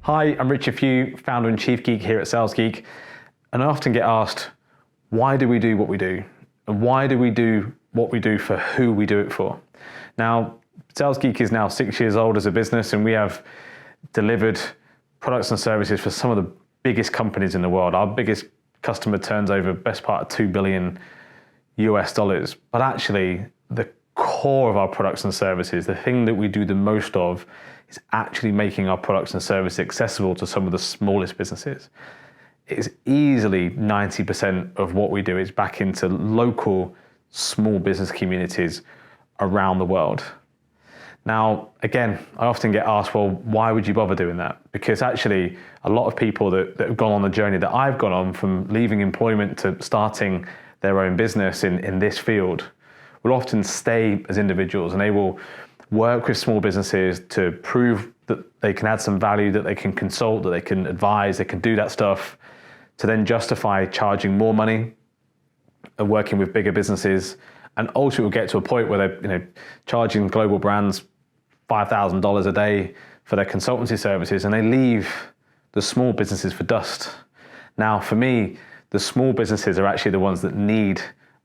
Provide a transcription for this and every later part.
Hi, I'm Richard Few, founder and chief geek here at Sales Geek, and I often get asked, why do we do what we do? And why do we do what we do for who we do it for? Now, Sales Geek is now 6 years old as a business, and we have delivered products and services for some of the biggest companies in the world. Our biggest customer turns over best part of $2 billion US dollars. But actually, the core of our products and services, the thing that we do the most of, is actually making our products and services accessible to some of the smallest businesses. It's easily 90% of what we do is back into local small business communities around the world. Now, again, I often get asked, well, why would you bother doing that? Because actually, a lot of people that have gone on the journey that I've gone on, from leaving employment to starting their own business in this field, will often stay as individuals, and they will work with small businesses to prove that they can add some value, that they can consult, that they can advise, they can do that stuff, to then justify charging more money and working with bigger businesses, and ultimately get to a point where they're charging global brands $5,000 a day for their consultancy services, and they leave the small businesses for dust. Now, for me, the small businesses are actually the ones that need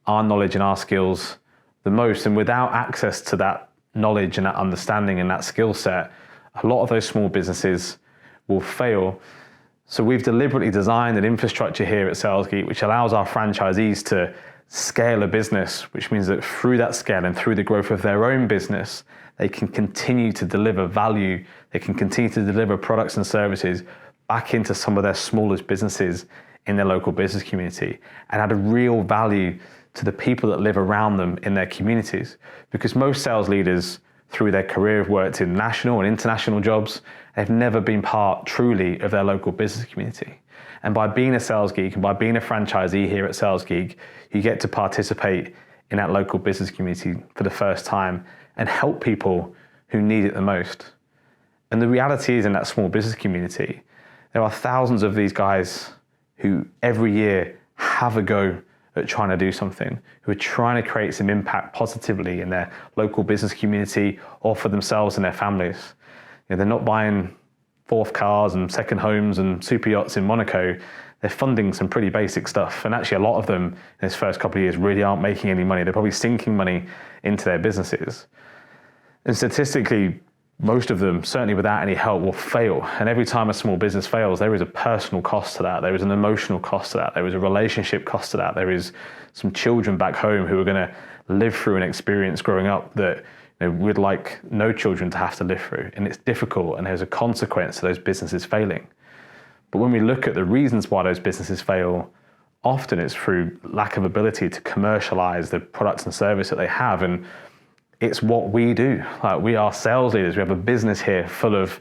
our knowledge and our skills the most, and without access to that knowledge and that understanding and that skill set, a lot of those small businesses will fail. So we've deliberately designed an infrastructure here at Sales Geek which allows our franchisees to scale a business, which means that through that scale and through the growth of their own business, they can continue to deliver value, they can continue to deliver products and services back into some of their smallest businesses in their local business community, and add a real value to the people that live around them in their communities. Because most sales leaders through their career have worked in national and international jobs. They've never been part truly of their local business community. And by being a Sales Geek and by being a franchisee here at Sales Geek, you get to participate in that local business community for the first time and help people who need it the most. And the reality is, in that small business community, there are thousands of these guys who every year have a go at trying to do something, who are trying to create some impact positively in their local business community or for themselves and their families. They're not buying fourth cars and second homes and super yachts in Monaco. They're funding some pretty basic stuff. And actually, a lot of them in this first couple of years really aren't making any money. They're probably sinking money into their businesses. And statistically, most of them, certainly without any help, will fail. And every time a small business fails, there is a personal cost to that. There is an emotional cost to that. There is a relationship cost to that. There is some children back home who are going to live through an experience growing up that we'd like no children to have to live through. And it's difficult, and there's a consequence to those businesses failing. But when we look at the reasons why those businesses fail, often it's through lack of ability to commercialize the products and service that they have. And it's what we do. Like, we are sales leaders. We have a business here full of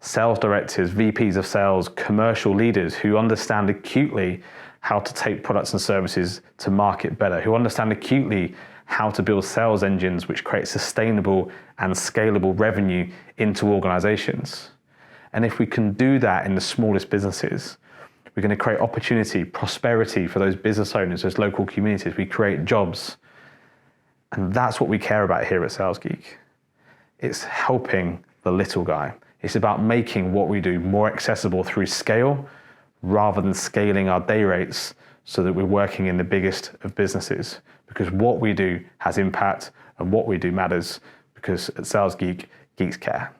sales directors, VPs of sales, commercial leaders who understand acutely how to take products and services to market better, who understand acutely how to build sales engines which create sustainable and scalable revenue into organizations. And if we can do that in the smallest businesses, we're going to create opportunity, prosperity for those business owners, those local communities. We create jobs. And that's what we care about here at Sales Geek. It's helping the little guy. It's about making what we do more accessible through scale, rather than scaling our day rates so that we're working in the biggest of businesses. Because what we do has impact, and what we do matters, because at Sales Geek, geeks care.